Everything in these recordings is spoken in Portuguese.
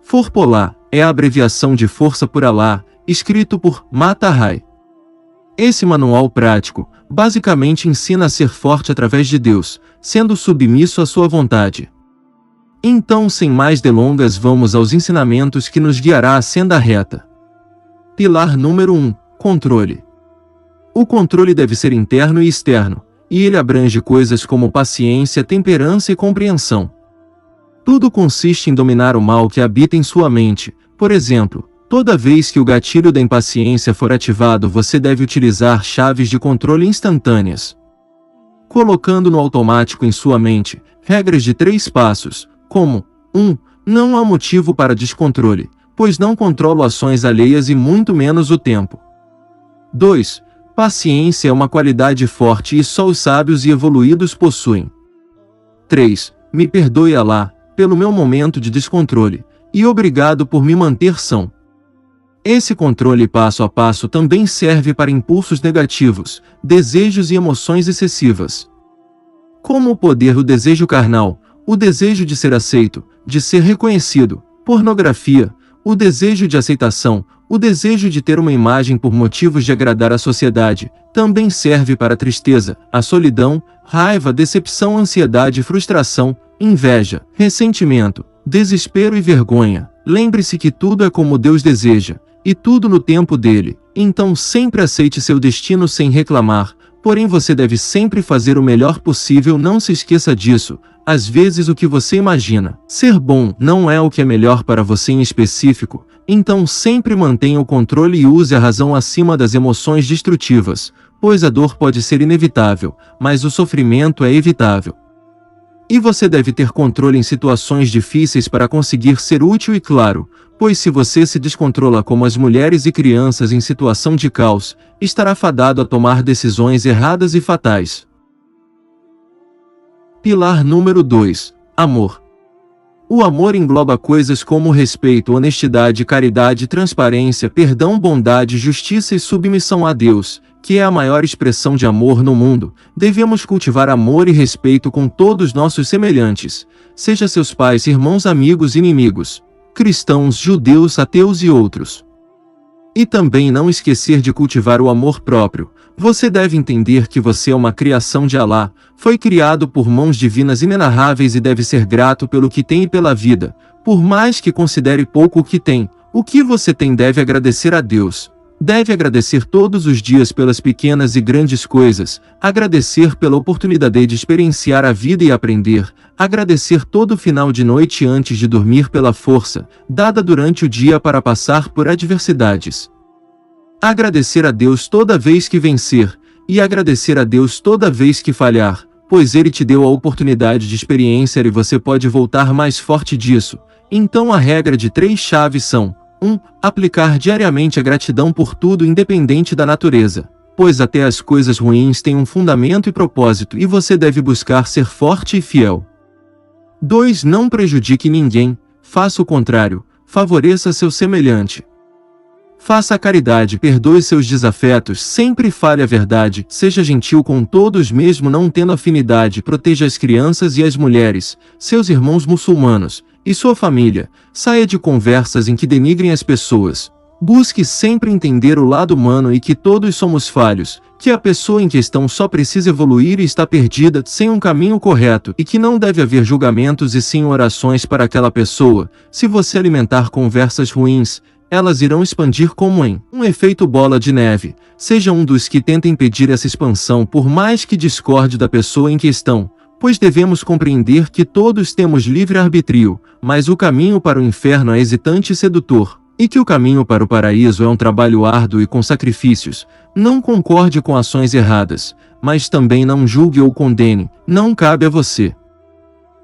Forpolá é a abreviação de Força por Alá, escrito por Mata Hari. Esse manual prático, basicamente ensina a ser forte através de Deus, sendo submisso à sua vontade. Então, sem mais delongas, vamos aos ensinamentos que nos guiará à senda reta. Pilar número 1. Controle. O controle deve ser interno e externo, e ele abrange coisas como paciência, temperança e compreensão. Tudo consiste em dominar o mal que habita em sua mente. Por exemplo, toda vez que o gatilho da impaciência for ativado, você deve utilizar chaves de controle instantâneas. Colocando no automático em sua mente regras de 3 passos, como 1. Não há motivo para descontrole, pois não controlo ações alheias e muito menos o tempo. 2. Paciência é uma qualidade forte e só os sábios e evoluídos possuem. 3. Me perdoe Alá, pelo meu momento de descontrole, e obrigado por me manter são. Esse controle passo a passo também serve para impulsos negativos, desejos e emoções excessivas. Como o poder do desejo carnal, o desejo de ser aceito, de ser reconhecido, pornografia, o desejo de aceitação, o desejo de ter uma imagem por motivos de agradar a sociedade, também serve para a tristeza, a solidão, raiva, decepção, ansiedade, frustração, inveja, ressentimento, desespero e vergonha. Lembre-se que tudo é como Deus deseja, e tudo no tempo dele, então sempre aceite seu destino sem reclamar, porém você deve sempre fazer o melhor possível, não se esqueça disso. Às vezes o que você imagina ser bom não é o que é melhor para você em específico, então sempre mantenha o controle e use a razão acima das emoções destrutivas, pois a dor pode ser inevitável, mas o sofrimento é evitável. E você deve ter controle em situações difíceis para conseguir ser útil e claro, pois se você se descontrola como as mulheres e crianças em situação de caos, estará fadado a tomar decisões erradas e fatais. Pilar número 2. Amor. O amor engloba coisas como respeito, honestidade, caridade, transparência, perdão, bondade, justiça e submissão a Deus, que é a maior expressão de amor no mundo. Devemos cultivar amor e respeito com todos nossos semelhantes, seja seus pais, irmãos, amigos, inimigos, cristãos, judeus, ateus e outros. E também não esquecer de cultivar o amor próprio. Você deve entender que você é uma criação de Alá, foi criado por mãos divinas inenarráveis e deve ser grato pelo que tem e pela vida, por mais que considere pouco o que tem. O que você tem deve agradecer a Deus. Deve agradecer todos os dias pelas pequenas e grandes coisas, agradecer pela oportunidade de experienciar a vida e aprender, agradecer todo final de noite antes de dormir pela força, dada durante o dia para passar por adversidades. Agradecer a Deus toda vez que vencer, e agradecer a Deus toda vez que falhar, pois Ele te deu a oportunidade de experienciar e você pode voltar mais forte disso. Então a regra de 3 chaves são: 1. Aplicar diariamente a gratidão por tudo independente da natureza, pois até as coisas ruins têm um fundamento e propósito e você deve buscar ser forte e fiel. 2. Não prejudique ninguém, faça o contrário, favoreça seu semelhante. Faça a caridade, perdoe seus desafetos, sempre fale a verdade, seja gentil com todos mesmo não tendo afinidade, proteja as crianças e as mulheres, seus irmãos muçulmanos, e sua família, saia de conversas em que denigrem as pessoas. Busque sempre entender o lado humano e que todos somos falhos, que a pessoa em questão só precisa evoluir e está perdida sem um caminho correto e que não deve haver julgamentos e sim orações para aquela pessoa. Se você alimentar conversas ruins, elas irão expandir como em um efeito bola de neve. Seja um dos que tenta impedir essa expansão por mais que discorde da pessoa em questão, pois devemos compreender que todos temos livre-arbítrio, mas o caminho para o inferno é hesitante e sedutor, e que o caminho para o paraíso é um trabalho árduo e com sacrifícios. Não concorde com ações erradas, mas também não julgue ou condene, não cabe a você.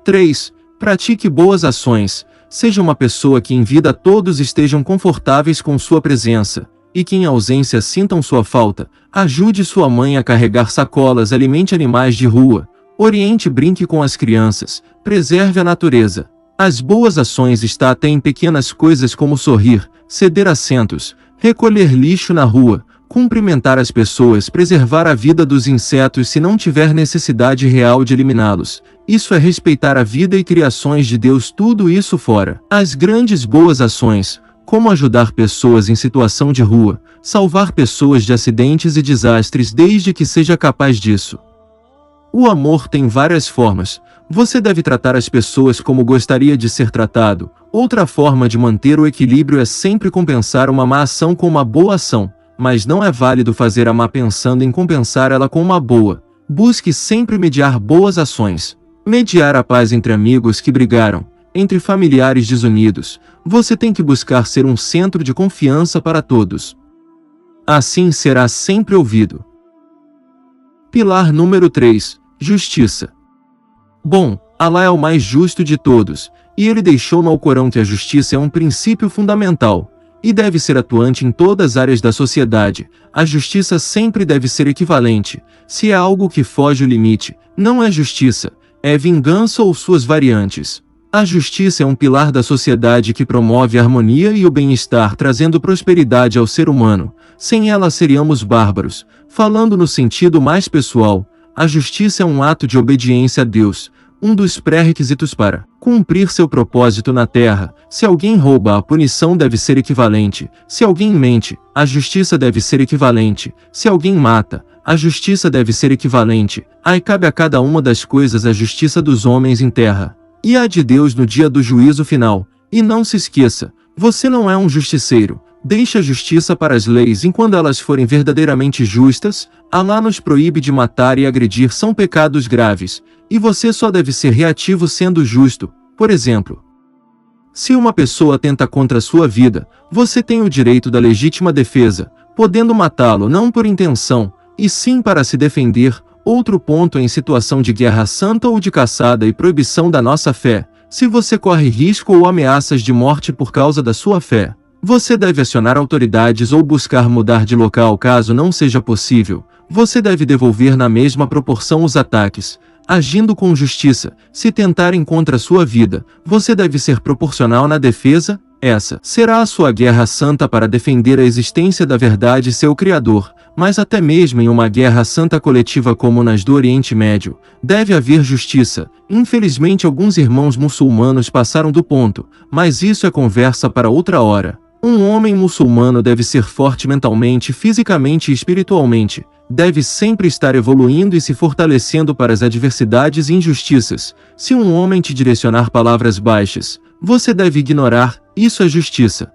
3. Pratique boas ações. Seja uma pessoa que em vida todos estejam confortáveis com sua presença, e que em ausência sintam sua falta. Ajude sua mãe a carregar sacolas, alimente animais de rua, oriente e brinque com as crianças, preserve a natureza. As boas ações estão até em pequenas coisas como sorrir, ceder assentos, recolher lixo na rua, cumprimentar as pessoas, preservar a vida dos insetos se não tiver necessidade real de eliminá-los. Isso é respeitar a vida e criações de Deus, tudo isso fora as grandes boas ações, como ajudar pessoas em situação de rua, salvar pessoas de acidentes e desastres desde que seja capaz disso. O amor tem várias formas. Você deve tratar as pessoas como gostaria de ser tratado. Outra forma de manter o equilíbrio é sempre compensar uma má ação com uma boa ação, mas não é válido fazer a má pensando em compensar ela com uma boa. Busque sempre mediar boas ações. Mediar a paz entre amigos que brigaram, entre familiares desunidos. Você tem que buscar ser um centro de confiança para todos. Assim será sempre ouvido. Pilar número 3. Justiça. Bom, Alá é o mais justo de todos, e ele deixou no Alcorão que a justiça é um princípio fundamental, e deve ser atuante em todas as áreas da sociedade. A justiça sempre deve ser equivalente. Se é algo que foge o limite, não é justiça, é vingança ou suas variantes. A justiça é um pilar da sociedade que promove a harmonia e o bem-estar, trazendo prosperidade ao ser humano. Sem ela seríamos bárbaros. Falando no sentido mais pessoal, a justiça é um ato de obediência a Deus, um dos pré-requisitos para cumprir seu propósito na terra. Se alguém rouba, a punição deve ser equivalente. Se alguém mente, a justiça deve ser equivalente. Se alguém mata, a justiça deve ser equivalente. Aí cabe a cada uma das coisas a justiça dos homens em terra, e a de Deus no dia do juízo final. E não se esqueça, você não é um justiceiro. Deixe a justiça para as leis, e quando elas forem verdadeiramente justas, Alá nos proíbe de matar e agredir, são pecados graves, e você só deve ser reativo sendo justo. Por exemplo, se uma pessoa tenta contra a sua vida, você tem o direito da legítima defesa, podendo matá-lo não por intenção, e sim para se defender. Outro ponto é em situação de guerra santa ou de caçada e proibição da nossa fé. Se você corre risco ou ameaças de morte por causa da sua fé, você deve acionar autoridades ou buscar mudar de local. Caso não seja possível, você deve devolver na mesma proporção os ataques, agindo com justiça. Se tentarem contra a sua vida, você deve ser proporcional na defesa. Essa será a sua guerra santa para defender a existência da verdade e seu Criador. Mas até mesmo em uma guerra santa coletiva como nas do Oriente Médio, deve haver justiça. Infelizmente alguns irmãos muçulmanos passaram do ponto, mas isso é conversa para outra hora. Um homem muçulmano deve ser forte mentalmente, fisicamente e espiritualmente. Deve sempre estar evoluindo e se fortalecendo para as adversidades e injustiças. Se um homem te direcionar palavras baixas, você deve ignorar. Isso é justiça.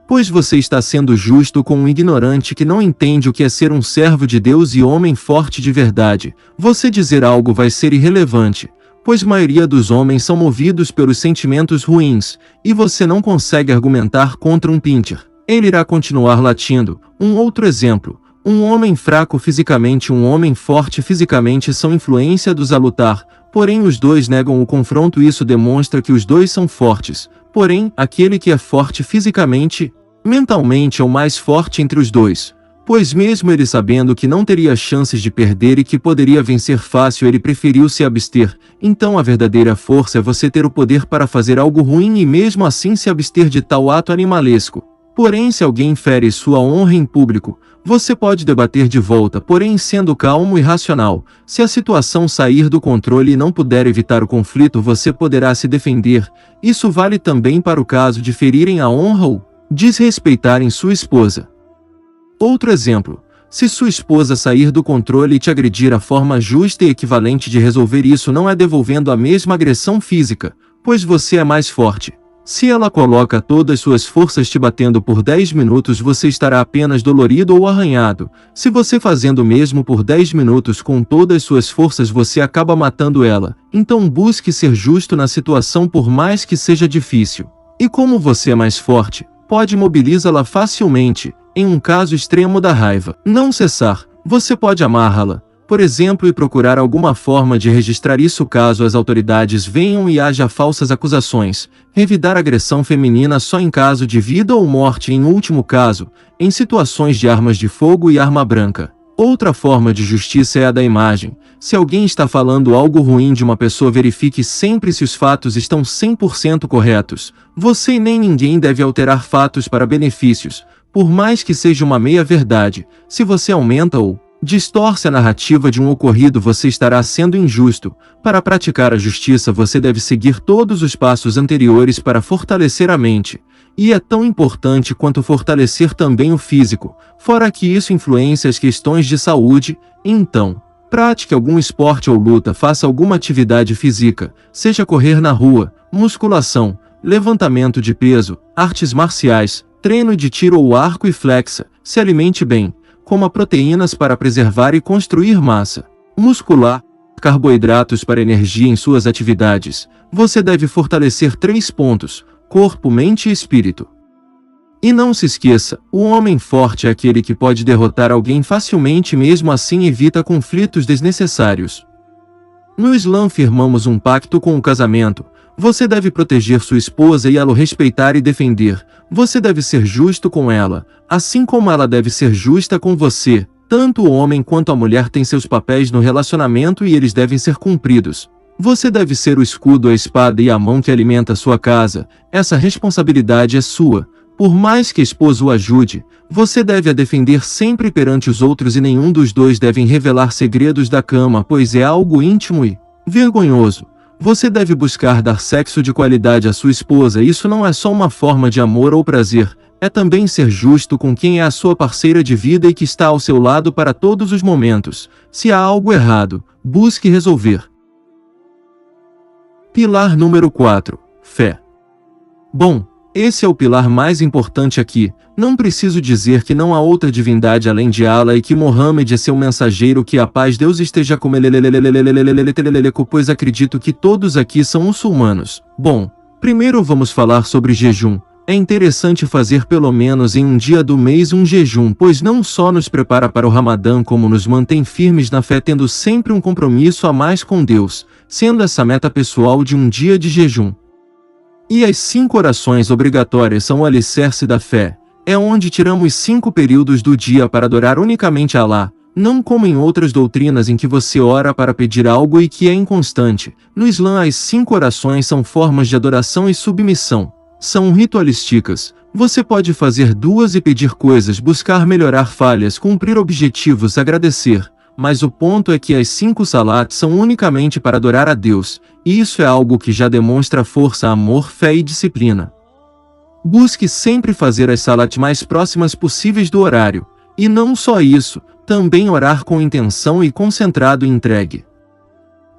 Pois você está sendo justo com um ignorante que não entende o que é ser um servo de Deus e homem forte de verdade. Você dizer algo vai ser irrelevante, pois a maioria dos homens são movidos pelos sentimentos ruins, e você não consegue argumentar contra um pincher. Ele irá continuar latindo. Um outro exemplo. Um homem fraco fisicamente e um homem forte fisicamente são influência dos a lutar, porém os dois negam o confronto. Isso demonstra que os dois são fortes, porém, aquele que é forte fisicamente, mentalmente é o mais forte entre os dois, pois mesmo ele sabendo que não teria chances de perder e que poderia vencer fácil, ele preferiu se abster. Então a verdadeira força é você ter o poder para fazer algo ruim e mesmo assim se abster de tal ato animalesco. Porém, se alguém fere sua honra em público, você pode debater de volta, porém sendo calmo e racional. Se a situação sair do controle e não puder evitar o conflito, você poderá se defender. Isso vale também para o caso de ferirem a honra ou desrespeitarem sua esposa. Outro exemplo. Se sua esposa sair do controle e te agredir, a forma justa e equivalente de resolver isso não é devolvendo a mesma agressão física, pois você é mais forte. Se ela coloca todas suas forças te batendo por 10 minutos, você estará apenas dolorido ou arranhado. Se você fazendo o mesmo por 10 minutos com todas suas forças, você acaba matando ela. Então busque ser justo na situação, por mais que seja difícil. E como você é mais forte, pode mobilizá-la facilmente. Em um caso extremo da raiva não cessar, você pode amarrá-la, por exemplo, e procurar alguma forma de registrar isso caso as autoridades venham e haja falsas acusações. Revidar agressão feminina só em caso de vida ou morte, em último caso, em situações de armas de fogo e arma branca. Outra forma de justiça é a da imagem. Se alguém está falando algo ruim de uma pessoa, verifique sempre se os fatos estão 100% corretos. Você e nem ninguém deve alterar fatos para benefícios, Por mais que seja uma meia-verdade, se você aumenta ou distorce a narrativa de um ocorrido, você estará sendo injusto. Para praticar a justiça, você deve seguir todos os passos anteriores para fortalecer a mente. E é tão importante quanto fortalecer também o físico, fora que isso influencia as questões de saúde. Então, pratique algum esporte ou luta, faça alguma atividade física, seja correr na rua, musculação, levantamento de peso, artes marciais, treino de tiro ou arco e flexa, se alimente bem, coma proteínas para preservar e construir massa muscular, carboidratos para energia em suas atividades. Você deve fortalecer 3 pontos: corpo, mente e espírito. E não se esqueça, o homem forte é aquele que pode derrotar alguém facilmente e mesmo assim evita conflitos desnecessários. No Islã firmamos um pacto com o casamento. Você deve proteger sua esposa e ela o respeitar e defender. Você deve ser justo com ela, assim como ela deve ser justa com você. Tanto o homem quanto a mulher têm seus papéis no relacionamento e eles devem ser cumpridos. Você deve ser o escudo, a espada e a mão que alimenta sua casa. Essa responsabilidade é sua. Por mais que a esposa o ajude, você deve a defender sempre perante os outros e nenhum dos dois devem revelar segredos da cama, pois é algo íntimo e vergonhoso. Você deve buscar dar sexo de qualidade à sua esposa. Isso não é só uma forma de amor ou prazer, é também ser justo com quem é a sua parceira de vida e que está ao seu lado para todos os momentos. Se há algo errado, busque resolver. Pilar número 4. Fé. Bom, esse é o pilar mais importante aqui. Não preciso dizer que não há outra divindade além de Allah e que Mohammed é seu mensageiro, que a paz de Deus esteja com ele, pois acredito que todos aqui são muçulmanos. Bom, primeiro vamos falar sobre jejum. É interessante fazer pelo menos em um dia do mês um jejum, pois não só nos prepara para o Ramadã, como nos mantém firmes na fé, tendo sempre um compromisso a mais com Deus, sendo essa meta pessoal de um dia de jejum. E as 5 orações obrigatórias são o alicerce da fé. É onde tiramos 5 períodos do dia para adorar unicamente a Allah, não como em outras doutrinas em que você ora para pedir algo e que é inconstante. No Islã, as 5 orações são formas de adoração e submissão. São ritualísticas. Você pode fazer 2 e pedir coisas, buscar melhorar falhas, cumprir objetivos, agradecer. Mas o ponto é que as 5 salats são unicamente para adorar a Deus, e isso é algo que já demonstra força, amor, fé e disciplina. Busque sempre fazer as salats mais próximas possíveis do horário, e não só isso, também orar com intenção e concentrado e entregue.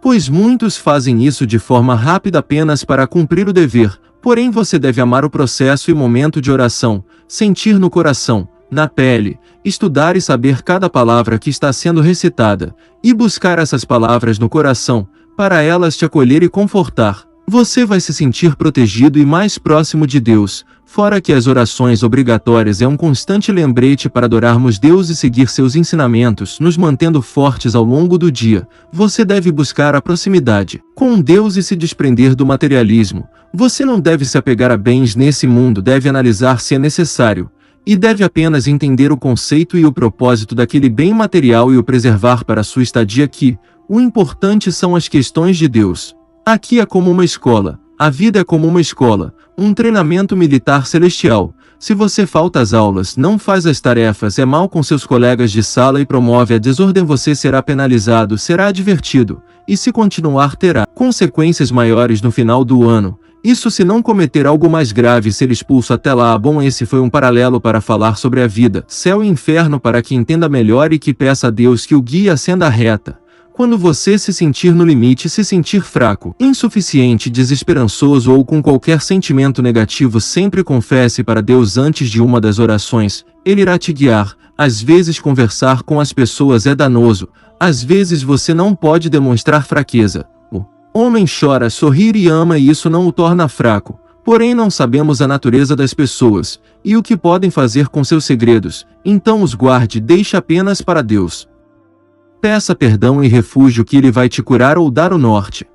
Pois muitos fazem isso de forma rápida apenas para cumprir o dever, porém você deve amar o processo e momento de oração, sentir no coração, na pele, estudar e saber cada palavra que está sendo recitada, e buscar essas palavras no coração, para elas te acolher e confortar. Você vai se sentir protegido e mais próximo de Deus, fora que as orações obrigatórias é um constante lembrete para adorarmos Deus e seguir seus ensinamentos, nos mantendo fortes ao longo do dia. Você deve buscar a proximidade com Deus e se desprender do materialismo. Você não deve se apegar a bens nesse mundo, deve analisar se é necessário, e deve apenas entender o conceito e o propósito daquele bem material e o preservar para sua estadia aqui. O importante são as questões de Deus. Aqui é como uma escola, a vida é como uma escola, um treinamento militar celestial. Se você falta às aulas, não faz as tarefas, é mal com seus colegas de sala e promove a desordem, você será penalizado, será advertido, e se continuar terá consequências maiores no final do ano. Isso se não cometer algo mais grave e ser expulso até lá. Bom, esse foi um paralelo para falar sobre a vida, céu e inferno, para que entenda melhor e que peça a Deus que o guie à senda reta. Quando você se sentir no limite, se sentir fraco, insuficiente, desesperançoso ou com qualquer sentimento negativo, sempre confesse para Deus antes de uma das orações. Ele irá te guiar. Às vezes conversar com as pessoas é danoso. Às vezes você não pode demonstrar fraqueza. O homem chora, sorri e ama, e isso não o torna fraco. Porém não sabemos a natureza das pessoas e o que podem fazer com seus segredos. Então os guarde, deixe apenas para Deus. Peça perdão e refúgio, que Ele vai te curar ou dar o norte.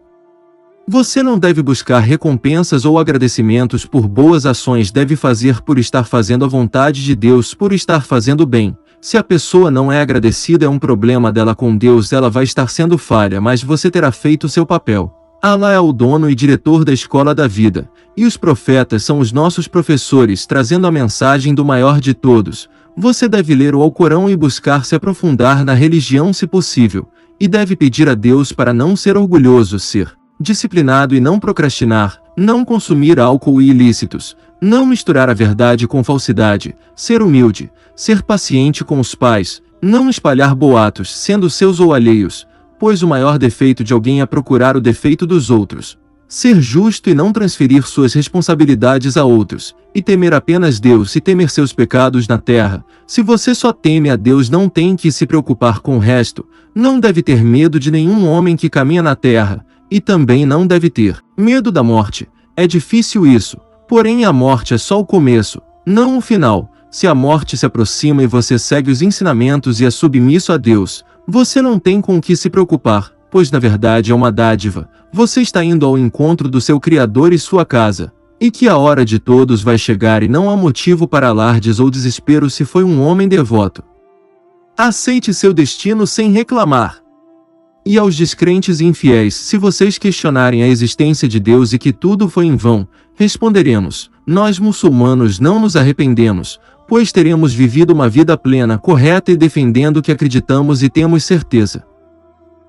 Você não deve buscar recompensas ou agradecimentos por boas ações, deve fazer por estar fazendo a vontade de Deus, por estar fazendo bem. Se a pessoa não é agradecida, é um problema dela com Deus, ela vai estar sendo falha, mas você terá feito seu papel. Allah é o dono e diretor da escola da vida, e os profetas são os nossos professores trazendo a mensagem do maior de todos. Você deve ler o Alcorão e buscar se aprofundar na religião se possível, e deve pedir a Deus para não ser orgulhoso, ser disciplinado e não procrastinar, não consumir álcool e ilícitos, não misturar a verdade com falsidade, ser humilde, ser paciente com os pais, não espalhar boatos, sendo seus ou alheios, pois o maior defeito de alguém é procurar o defeito dos outros. Ser justo e não transferir suas responsabilidades a outros, e temer apenas Deus e temer seus pecados na terra. Se você só teme a Deus, não tem que se preocupar com o resto, não deve ter medo de nenhum homem que caminha na terra, e também não deve ter medo da morte. É difícil isso, porém a morte é só o começo, não o final. Se a morte se aproxima e você segue os ensinamentos e é submisso a Deus, você não tem com o que se preocupar, pois na verdade é uma dádiva. Você está indo ao encontro do seu Criador e sua casa, e que a hora de todos vai chegar e não há motivo para alardes ou desespero se foi um homem devoto. Aceite seu destino sem reclamar. E aos descrentes e infiéis, se vocês questionarem a existência de Deus e que tudo foi em vão, responderemos: nós muçulmanos não nos arrependemos, pois teremos vivido uma vida plena, correta e defendendo o que acreditamos e temos certeza.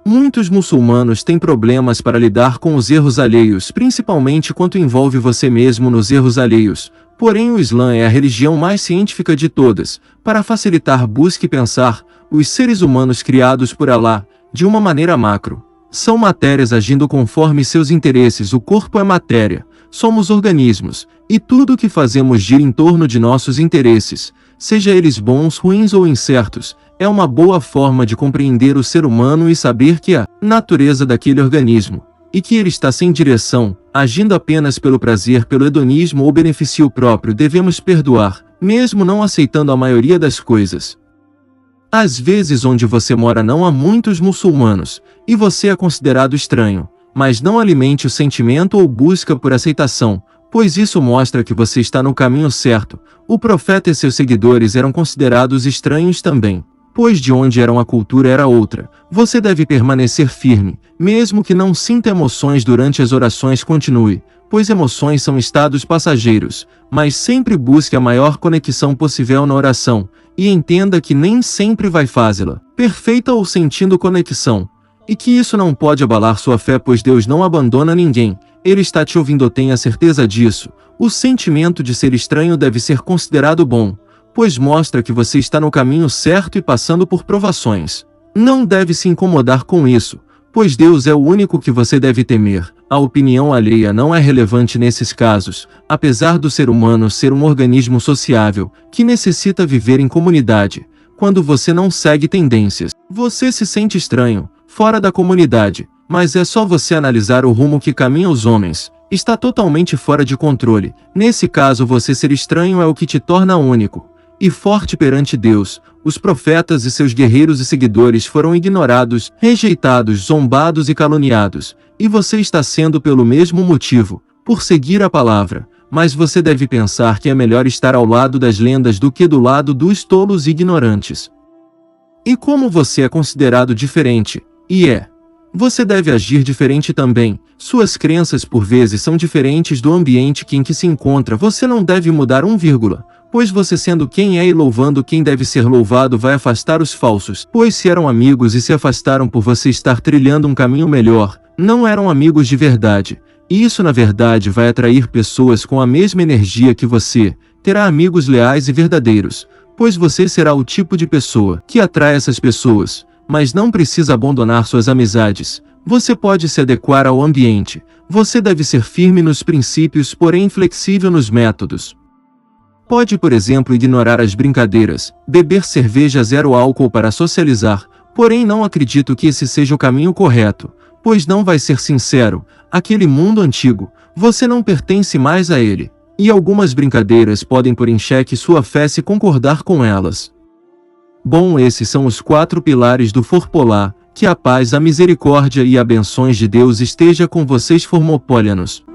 Muitos muçulmanos têm problemas para lidar com os erros alheios, principalmente quando envolve você mesmo nos erros alheios. Porém, o Islã é a religião mais científica de todas. Para facilitar, busque pensar: os seres humanos criados por Allah, de uma maneira macro, são matérias agindo conforme seus interesses. O corpo é matéria, somos organismos, e tudo o que fazemos gira em torno de nossos interesses, seja eles bons, ruins ou incertos. É uma boa forma de compreender o ser humano e saber que a natureza daquele organismo, e que ele está sem direção, agindo apenas pelo prazer, pelo hedonismo ou benefício próprio. Devemos perdoar, mesmo não aceitando a maioria das coisas. Às vezes onde você mora não há muitos muçulmanos, e você é considerado estranho, mas não alimente o sentimento ou busca por aceitação, pois isso mostra que você está no caminho certo. O profeta e seus seguidores eram considerados estranhos também, pois de onde eram a cultura era outra. Você deve permanecer firme, mesmo que não sinta emoções durante as orações. Continue, pois emoções são estados passageiros, mas sempre busque a maior conexão possível na oração, e entenda que nem sempre vai fazê-la perfeita ou sentindo conexão, e que isso não pode abalar sua fé, pois Deus não abandona ninguém. Ele está te ouvindo, tenha certeza disso. O sentimento de ser estranho deve ser considerado bom, pois mostra que você está no caminho certo e passando por provações. Não deve se incomodar com isso, pois Deus é o único que você deve temer. A opinião alheia não é relevante nesses casos, apesar do ser humano ser um organismo sociável, que necessita viver em comunidade. Quando você não segue tendências, você se sente estranho, fora da comunidade, mas é só você analisar o rumo que caminham os homens. Está totalmente fora de controle. Nesse caso, você ser estranho é o que te torna único e forte perante Deus. Os profetas e seus guerreiros e seguidores foram ignorados, rejeitados, zombados e caluniados, e você está sendo pelo mesmo motivo, por seguir a palavra. Mas você deve pensar que é melhor estar ao lado das lendas do que do lado dos tolos e ignorantes. E como você é considerado diferente, você deve agir diferente também. Suas crenças por vezes são diferentes do ambiente em que se encontra. Você não deve mudar pois você sendo quem é e louvando quem deve ser louvado vai afastar os falsos, pois se eram amigos e se afastaram por você estar trilhando um caminho melhor, não eram amigos de verdade. E isso na verdade vai atrair pessoas com a mesma energia que você. Terá amigos leais e verdadeiros, pois você será o tipo de pessoa que atrai essas pessoas, mas não precisa abandonar suas amizades. Você pode se adequar ao ambiente. Você deve ser firme nos princípios, porém inflexível nos métodos. Pode, por exemplo, ignorar as brincadeiras, beber cerveja zero álcool para socializar, porém não acredito que esse seja o caminho correto, pois não vai ser sincero. Aquele mundo antigo, você não pertence mais a ele, e algumas brincadeiras podem pôr em xeque sua fé se concordar com elas. Bom, esses são os 4 pilares do Forpolar. Que a paz, a misericórdia e a benções de Deus esteja com vocês, formopólianos.